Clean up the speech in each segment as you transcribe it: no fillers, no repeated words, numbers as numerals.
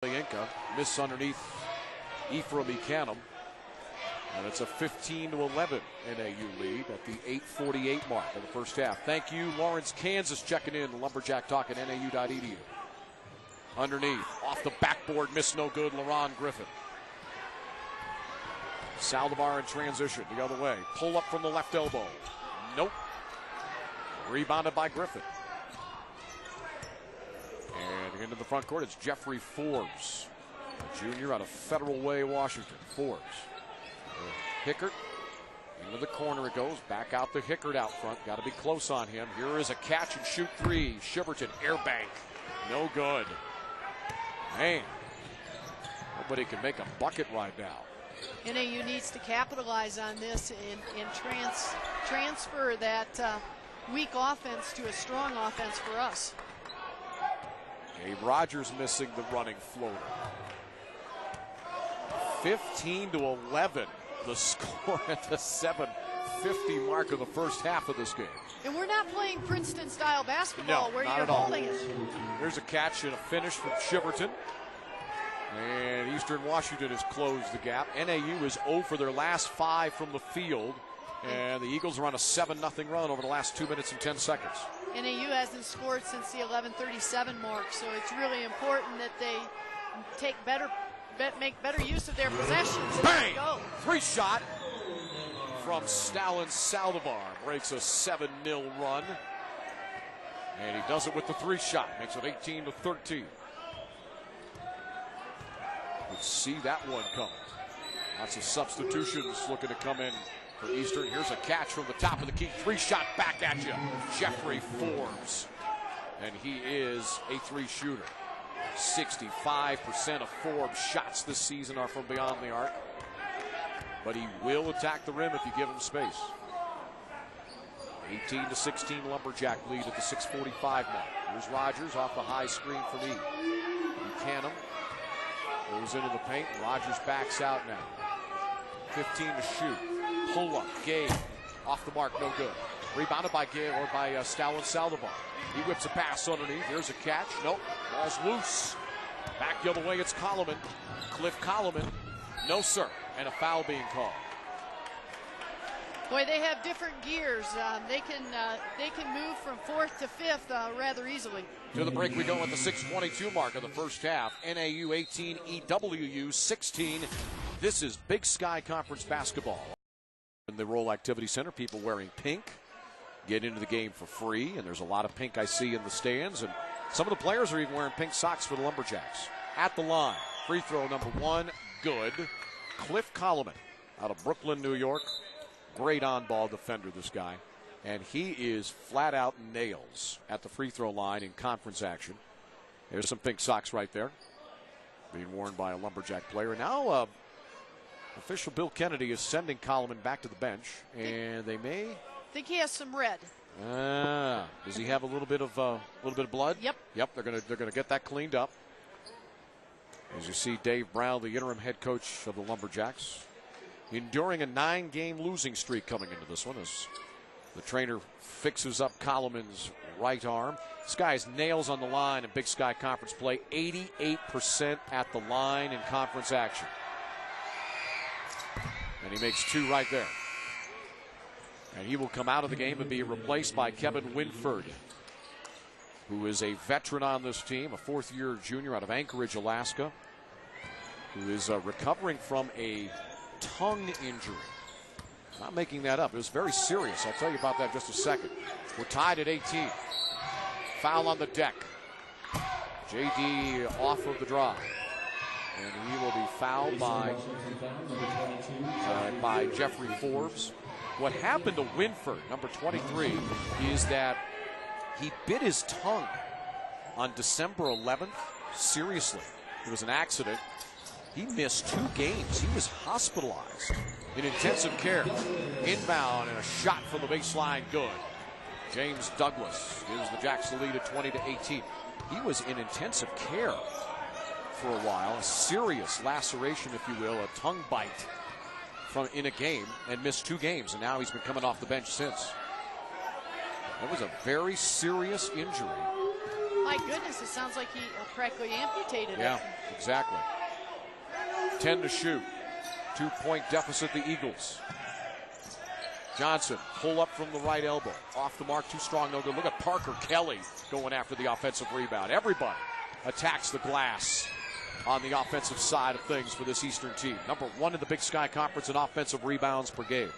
Inca miss underneath Ephraim Ekanem. And it's a 15-11 NAU lead at the 8:48 mark of the first half. Thank you, Lawrence, Kansas, checking in. The Lumberjack Talk at NAU.edu. Underneath, off the backboard, miss no good, LaRon Griffin. Saldivar in transition the other way. Pull up from the left elbow. Nope. Rebounded by Griffin. And into the front court, it's Jeffrey Forbes, a junior out of Federal Way, Washington. Forbes. Hickert. Into the corner it goes. Back out to Hickert out front. Got to be close on him. Here is a catch and shoot three. Shiverton, air bank. No good. Man. Nobody can make a bucket right now. NAU needs to capitalize on this and transfer that weak offense to a strong offense for us. Gabe Rogers missing the running floater. 15-11, the score at the 7:50 mark of the first half of this game. And we're not playing Princeton-style basketball where you're holding it. There's a catch and a finish from Shiverton. And Eastern Washington has closed the gap. NAU is 0 for their last 5 from the field. And the Eagles are on a 7-0 run over the last 2 minutes and 10 seconds. NAU hasn't scored since the 11:37 mark, so it's really important that they make better use of their possessions. Bang! Three shot from Stalin Saldivar. Breaks a 7-0 run. And he does it with the three shot. Makes it 18-13. Let's see that one coming. Lots of substitutions looking to come in for Eastern. Here's a catch from the top of the key. Three shot back at you. Jeffrey Forbes. And he is a three shooter. 65% of Forbes' shots this season are from beyond the arc. But he will attack the rim if you give him space. 18-16 Lumberjack lead at the 6:45 mark. Here's Rogers off the high screen from E. Ekanem goes into the paint. Rogers backs out now. 15 to shoot. Pull up. Gabe off the mark. No good. Rebounded by Gabe or by Stalin Saldivar. He whips a pass underneath. Here's a catch. Nope. Ball's loose. Back the other way. It's Coleman. Cliff Coleman. No, sir. And a foul being called. Boy, they have different gears. They can move from fourth to fifth rather easily. To the break we go at the 6:22 mark of the first half. NAU 18, EWU 16. This is Big Sky Conference basketball. In the Roll Activity Center, people wearing pink get into the game for free, and there's a lot of pink I see in the stands, and some of the players are even wearing pink socks for the Lumberjacks. At the line, free throw number 1, good. Cliff Coleman out of Brooklyn, New York. Great on-ball defender, this guy. And he is flat out nails at the free throw line in conference action. There's some pink socks right there being worn by a Lumberjack player. Now official Bill Kennedy is sending Coleman back to the bench, and they may think he has some red. Does he have a little bit of blood? Yep. Yep. They're gonna get that cleaned up. As you see, Dave Brown, the interim head coach of the Lumberjacks, enduring a 9-game losing streak coming into this one as the trainer fixes up Coleman's right arm. This guy's nails on the line in Big Sky Conference play. 88% at the line in conference action. And he makes 2 right there. And he will come out of the game and be replaced by Kevin Winford, who is a veteran on this team, a 4th-year junior out of Anchorage, Alaska, who is recovering from a tongue injury. Not making that up. It was very serious. I'll tell you about that in just a second. We're tied at 18. Foul on the deck. JD off of the drive. And he will be fouled by Jeffrey Forbes. What happened to Winford, number 23, is that he bit his tongue on December 11th. Seriously. It was an accident. He missed 2 games. He was hospitalized in intensive care. Inbound and a shot from the baseline, good. James Douglas gives the Jacks the lead at 20-18. He was in intensive care for a while. A serious laceration, if you will, a tongue bite in a game, and missed 2 games, and now he's been coming off the bench since. That was a very serious injury. my goodness, it sounds like he practically amputated it. Yeah, exactly. 10 to shoot. 2-point deficit, the Eagles. Johnson, pull up from the right elbow. Off the mark, too strong, no good. Look at Parker Kelly going after the offensive rebound. Everybody attacks the glass on the offensive side of things for this Eastern team. Number 1 in the Big Sky Conference in offensive rebounds per game.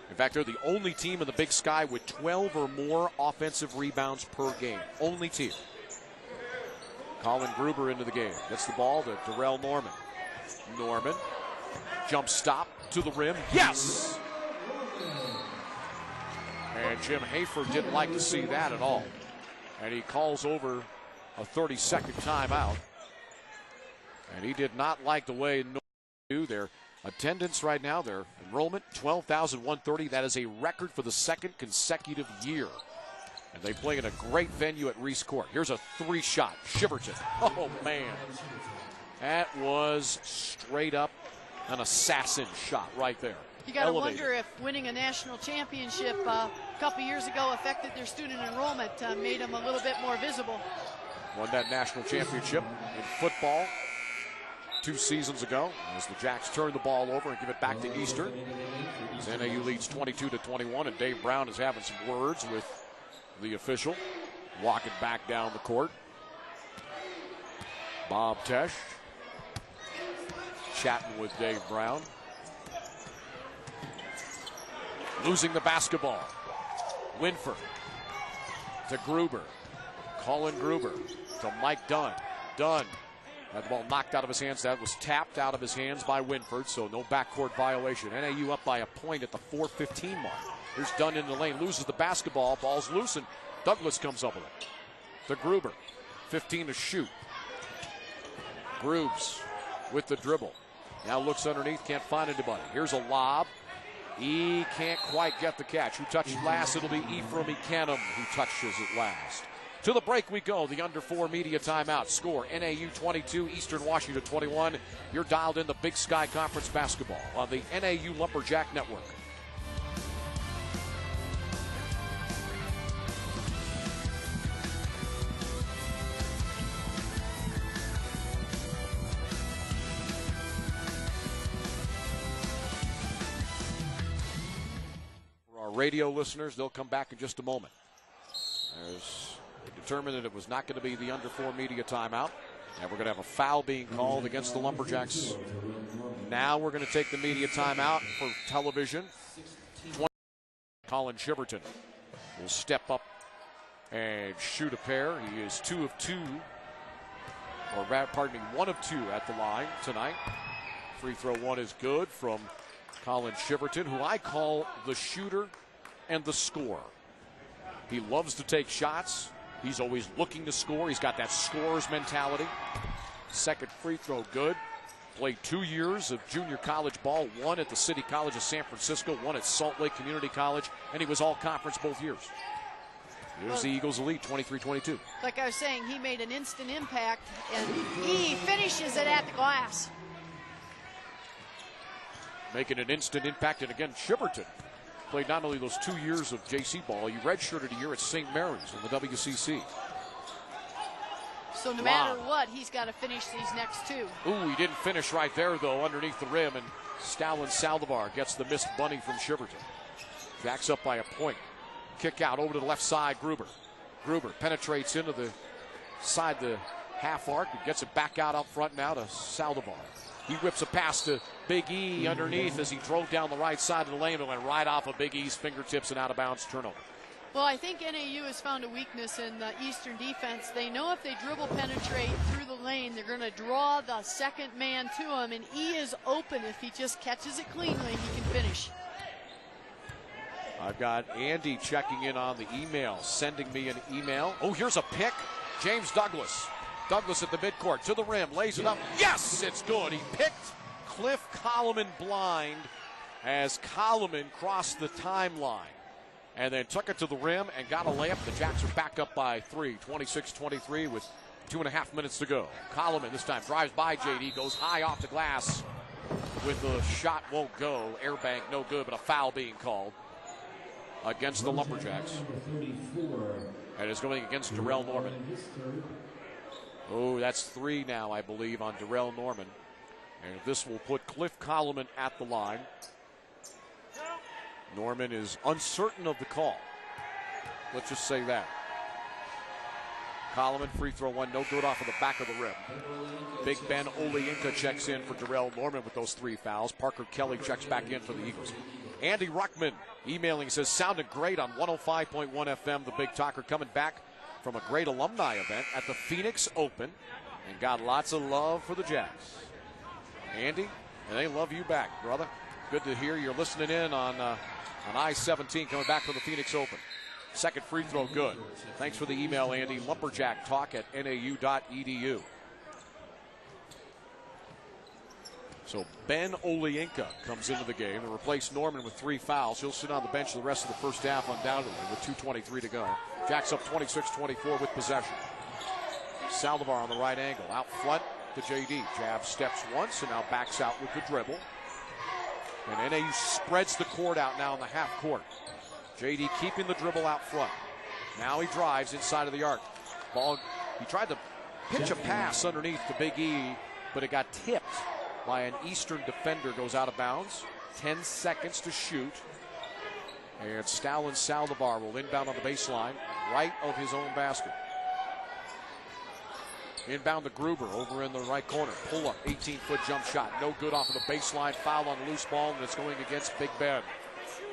In fact, they're the only team in the Big Sky with 12 or more offensive rebounds per game. Only team. Colin Gruber into the game. Gets the ball to Darrell Norman. Norman, jump stop to the rim. Yes! And Jim Hafer didn't like to see that at all. And he calls over a 30-second timeout. And he did not like the way Norman do their attendance right now. Their enrollment, 12,130. That is a record for the second consecutive year. And they play in a great venue at Reese Court. Here's a 3-shot. Shiverton. Oh, man. That was straight up an assassin shot right there. You got to wonder if winning a national championship a couple years ago affected their student enrollment, made them a little bit more visible. Won that national championship in football 2 seasons ago as the Jacks turn the ball over and give it back to Eastern. As NAU leads 22-21, and Dave Brown is having some words with the official. Walking back down the court. Bob Tesh chatting with Dave Brown. Losing the basketball. Winford to Gruber. Colin Gruber to Mike Dunn. Dunn had the ball knocked out of his hands. That was tapped out of his hands by Winford, so no backcourt violation. NAU up by a point at the 4:15 mark. Here's Dunn in the lane, loses the basketball. Ball's loose, and Douglas comes up with it. To Gruber. 15 to shoot. Grooves with the dribble. Now looks underneath, can't find anybody. Here's a lob. He can't quite get the catch. Who touched last? It'll be Ephraim Ekanem who touches it last. To the break we go. The under 4 media timeout. Score NAU 22, Eastern Washington 21. You're dialed in the Big Sky Conference basketball on the NAU Lumberjack Network. Radio listeners, they'll come back in just a moment. They determined that it was not going to be the under 4 media timeout, and we're going to have a foul being called against the Lumberjacks. Now we're going to take the media timeout for television. Colin Shiverton will step up and shoot a pair. He is 2 of 2, or pardon me, 1 of 2 at the line tonight. Free throw 1 is good from Colin Shiverton, who I call the shooter and the scorer. He loves to take shots. He's always looking to score. He's got that scorer's mentality. Second free throw good. Played 2 years of junior college ball, 1 at the City College of San Francisco, 1 at Salt Lake Community College, and he was all conference both years. Here's the Eagles lead, 23-22. Like I was saying, he made an instant impact, and he finishes it at the glass. Making an instant impact, and again, Shiverton played not only those 2 years of JC ball, he redshirted a year at St. Mary's in the WCC. So no matter what, he's got to finish these next 2. Ooh, he didn't finish right there, though, underneath the rim, and Stalin Saldivar gets the missed bunny from Shiverton. Jacks up by a point. Kick out over to the left side, Gruber. Gruber penetrates into the side, the half arc, and gets it back out up front now to Saldivar. He whips a pass to Big E underneath as he drove down the right side of the lane and went right off of Big E's fingertips and out of bounds turnover. Well, I think NAU has found a weakness in the Eastern defense. They know if they dribble penetrate through the lane, they're going to draw the second man to him, and E is open. If he just catches it cleanly, he can finish. I've got Andy checking in on the email, sending me an email. Oh, here's a pick. James Douglas. Douglas at the midcourt, to the rim, lays it up. Yes, it's good. He picked Cliff Koloman blind as Koloman crossed the timeline and then took it to the rim and got a layup. The Jacks are back up by 3, 26-23 with 2.5 minutes to go. Koloman this time drives by JD, goes high off the glass with the shot won't go. Airbank no good, but a foul being called against the Lumberjacks. And is going against Darrell Norman. Oh, that's 3 now, I believe, on Darrell Norman. And this will put Cliff Coleman at the line. Norman is uncertain of the call. Let's just say that. Coleman, free throw 1, no good off of the back of the rim. Big Ben Oleinka checks in for Darrell Norman with those 3 fouls. Parker Kelly checks back in for the Eagles. Andy Ruckman emailing says, sounded great on 105.1 FM. The Big Talker coming back from a great alumni event at the Phoenix Open and got lots of love for the Jacks. Andy, and they love you back, brother. Good to hear you're listening in on I-17 coming back from the Phoenix Open. Second free throw, good. Thanks for the email, Andy. lumberjacktalk@nau.edu. So Ben Oleinka comes into the game to replace Norman with 3 fouls. He'll sit on the bench the rest of the first half undoubtedly with 2:23 to go. Jacks up 26-24 with possession. Saldivar on the right angle. Out front to JD. Jab steps once and now backs out with the dribble. And NAU spreads the court out now in the half court. JD keeping the dribble out front. Now he drives inside of the arc. Ball, he tried to pitch a pass underneath to Big E, but it got tipped by an Eastern defender, goes out of bounds. 10 seconds to shoot. And Stalin Saldivar will inbound on the baseline, right of his own basket. Inbound to Gruber over in the right corner. Pull up, 18-foot jump shot. No good off of the baseline. Foul on the loose ball, and it's going against Big Ben.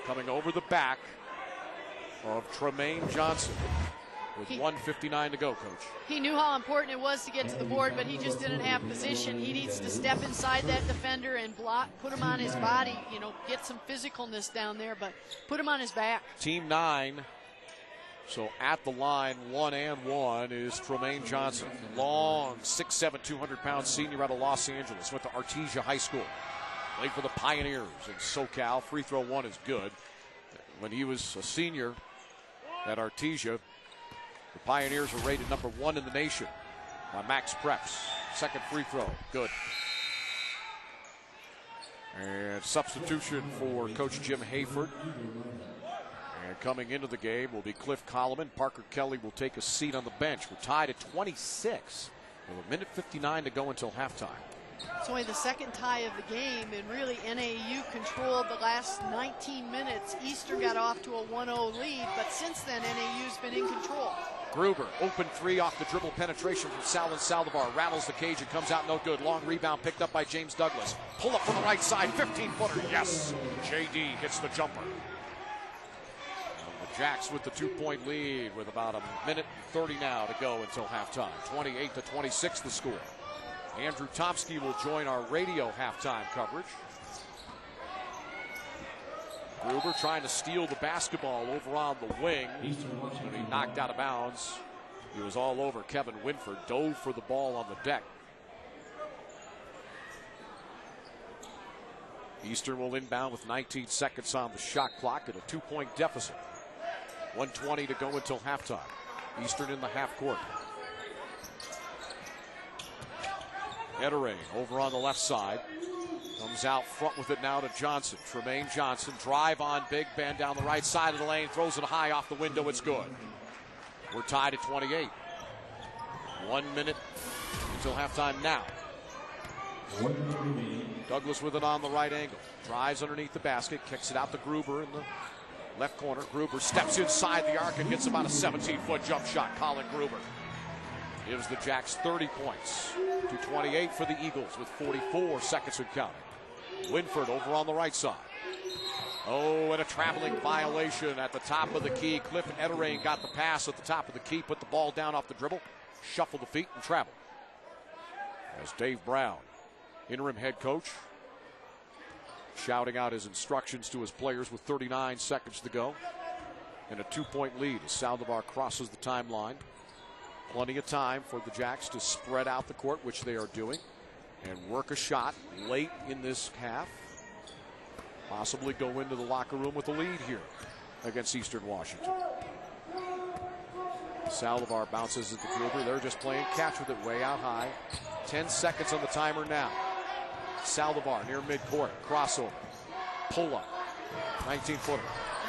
Coming over the back of Tremaine Johnson with 1:59 to go, Coach. He knew how important it was to get to the board, but he just didn't have position. He needs to step inside that defender and block, put him on his body, get some physicalness down there, but put him on his back. Team 9. So at the line, 1 and 1 is Tremaine Johnson. Long, 6'7", 200-pound senior out of Los Angeles. Went to Artesia High School. Played for the Pioneers in SoCal. Free throw 1 is good. When he was a senior at Artesia, the Pioneers were rated number 1 in the nation by Max Preps. Second free throw, good. And substitution for Coach Jim Hayford. And coming into the game will be Cliff Coleman. Parker Kelly will take a seat on the bench. We're tied at 26 with 1:59 to go until halftime. It's only the second tie of the game, and really NAU controlled the last 19 minutes. Eastern got off to a 1-0 lead, but since then NAU's been in control. Gruber, open 3 off the dribble penetration from Stalin Saldivar. Rattles the cage and comes out no good. Long rebound picked up by James Douglas. Pull up from the right side, 15-footer, yes. JD hits the jumper. The Jacks with the 2-point lead with about 1:30 now to go until halftime. 28-26 the score. Andrew Tomsky will join our radio halftime coverage. Gruber trying to steal the basketball over on the wing. When he knocked out of bounds, he was all over Kevin Winford. Dove for the ball on the deck. Eastern will inbound with 19 seconds on the shot clock at a 2-point deficit. 1:20 to go until halftime. Eastern in the half court. Ephraim over on the left side. Comes out front with it now to Johnson. Tremaine Johnson, drive on Big Ben down the right side of the lane. Throws it high off the window. It's good. We're tied at 28. 1 minute until halftime now. Douglas with it on the right angle. Drives underneath the basket. Kicks it out to Gruber in the left corner. Gruber steps inside the arc and gets about a 17-foot jump shot. Colin Gruber gives the Jacks 30 points to 28 for the Eagles with 44 seconds and counting. Winford over on the right side. Oh, and a traveling violation at the top of the key. Cliff Ephraim got the pass at the top of the key, put the ball down off the dribble, shuffled the feet, and traveled. As Dave Brown, interim head coach, shouting out his instructions to his players with 39 seconds to go. And a 2-point lead as Saldivar crosses the timeline. Plenty of time for the Jacks to spread out the court, which they are doing, and work a shot late in this half. Possibly go into the locker room with a lead here against Eastern Washington. Saldivar bounces at the Gruber. They're just playing catch with it way out high. 10 seconds on the timer now. Saldivar near midcourt. Crossover. Pull up. 19-footer.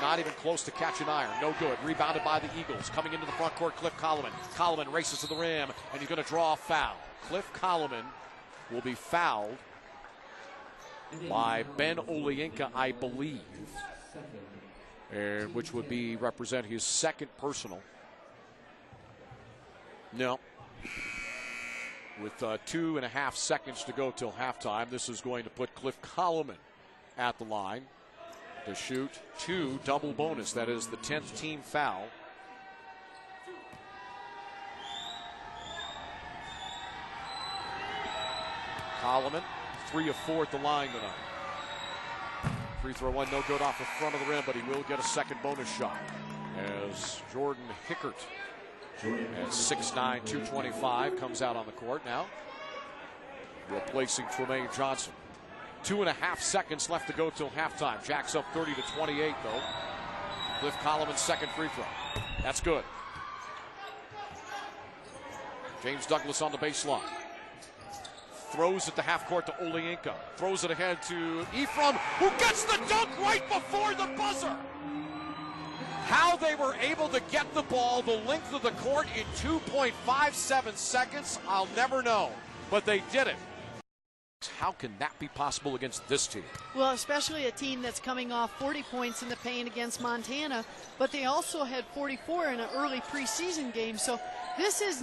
not even close to catching iron. No good. Rebounded by the Eagles. Coming into the front court, Cliff Koloman. Koloman races to the rim, and he's going to draw a foul. Cliff Koloman will be fouled by Ben Olienka, I believe, and which would be represent his second personal. No. With 2.5 seconds to go till halftime, this is going to put Cliff Koloman at the line to shoot 2 double bonus. That is the 10th team foul. Koloman, 3 of 4 at the line tonight. Free throw one, no good off the front of the rim, but he will get a second bonus shot as Jordan Hickert at 6'9", 225 comes out on the court now, replacing Tremaine Johnson. 2.5 seconds left to go till halftime. Jacks up 30-28 though. Cliff Koloman's second free throw. That's good. James Douglas on the baseline. Throws at the half court to Olienka. Throws it ahead to Ephraim, who gets the dunk right before the buzzer. How they were able to get the ball the length of the court in 2.57 seconds, I'll never know. But they did it. How can that be possible against this team? Well, especially a team that's coming off 40 points in the paint against Montana, but they also had 44 in an early preseason game. So this is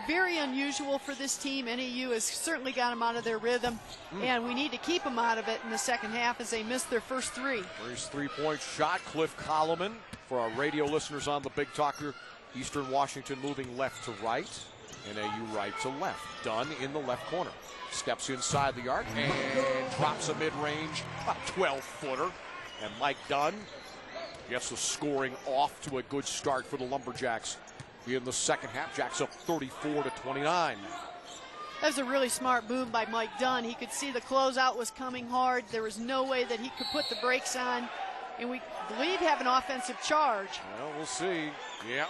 very unusual for this team. NAU has certainly got them out of their rhythm, and we need to keep them out of it in the second half as they missed their first 3. First three-point shot, Cliff Koloman. For our radio listeners on the Big Talker, Eastern Washington moving left to right, NAU right to left. Dunn in the left corner. Steps inside the arc and drops a mid-range 12-footer. And Mike Dunn gets the scoring off to a good start for the Lumberjacks in the second half. Jacks up 34-29. That was a really smart move by Mike Dunn. He could see the closeout was coming hard. There was no way that he could put the brakes on. And we believe have an offensive charge. Well, we'll see. Yeah.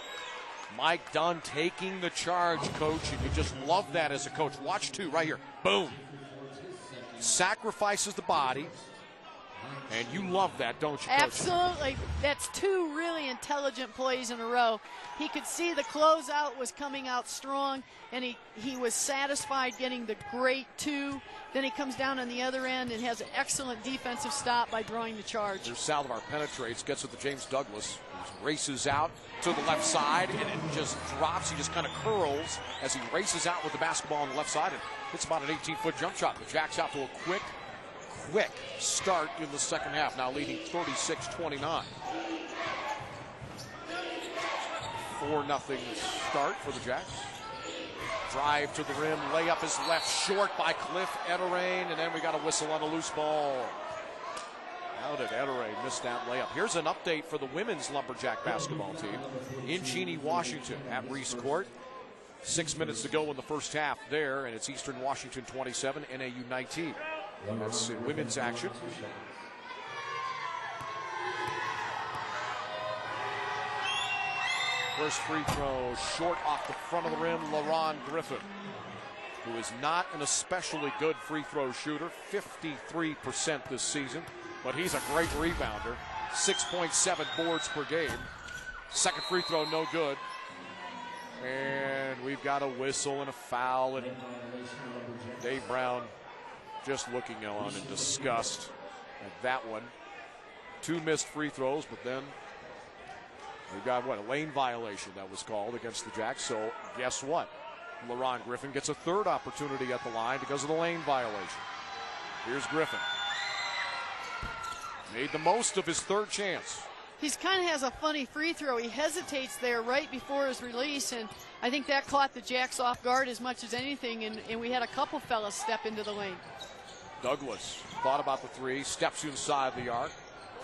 Mike Dunn taking the charge, coach, and you just love that as a coach. Watch 2 right here. Boom. Sacrifices the body, and you love that, don't you, coach? Absolutely. That's 2 really intelligent plays in a row. He could see the closeout was coming out strong, and he was satisfied getting the great 2. Then he comes down on the other end and has an excellent defensive stop by drawing the charge. There's Saldivar penetrates, gets it to James Douglas, who races out to the left side, and it just drops. He just kind of curls as he races out with the basketball on the left side, and hits about an 18-foot jump shot. The Jacks out to a quick start in the second half, now leading 36-29. 4-0 start for the Jacks. Drive to the rim, layup is left short by Cliff Ephraim, and then we got a whistle on a loose ball. How did Ephraim miss that layup? Here's an update for the women's Lumberjack basketball team in Cheney, Washington at Reese Court. 6 minutes to go in the first half there, and it's Eastern Washington 27, NAU 19. That's women's action. First free throw, short off the front of the rim, LaRon Griffin, who is not an especially good free throw shooter, 53% this season, but he's a great rebounder, 6.7 boards per game. Second free throw, no good. And we've got a whistle and a foul, and Dave Brown just looking on in disgust at that one. 2 missed free throws, but then we've got, a lane violation that was called against the Jacks. So guess what? LaRon Griffin gets a 3rd opportunity at the line because of the lane violation. Here's Griffin. Made the most of his 3rd chance. He kind of has a funny free throw. He hesitates there right before his release, and I think that caught the Jacks off guard as much as anything, and we had a couple fellas step into the lane. Douglas thought about the 3, steps inside the arc.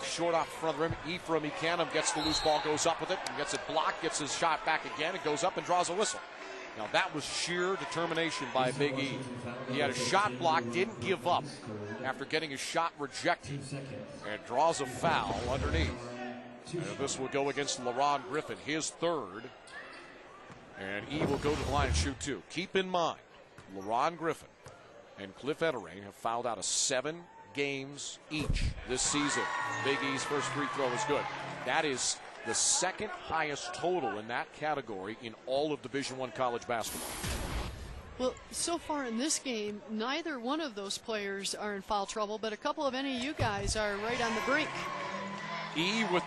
Short off the front of the rim. Ephraim Ekanem gets the loose ball, goes up with it, and gets it blocked, gets his shot back again. It goes up and draws a whistle. Now that was sheer determination by Big E. He had a shot block, didn't give up after getting his shot rejected, and draws a foul underneath. And this will go against LaRon Griffin, his 3rd. And E will go to the line and shoot 2. Keep in mind, LaRon Griffin and Cliff Ephraim have fouled out of 7 games each this season. Big E's first free throw is good. That is the second highest total in that category in all of Division I college basketball. Well, so far in this game, neither one of those players are in foul trouble, but a couple of NAU guys are right on the brink. E with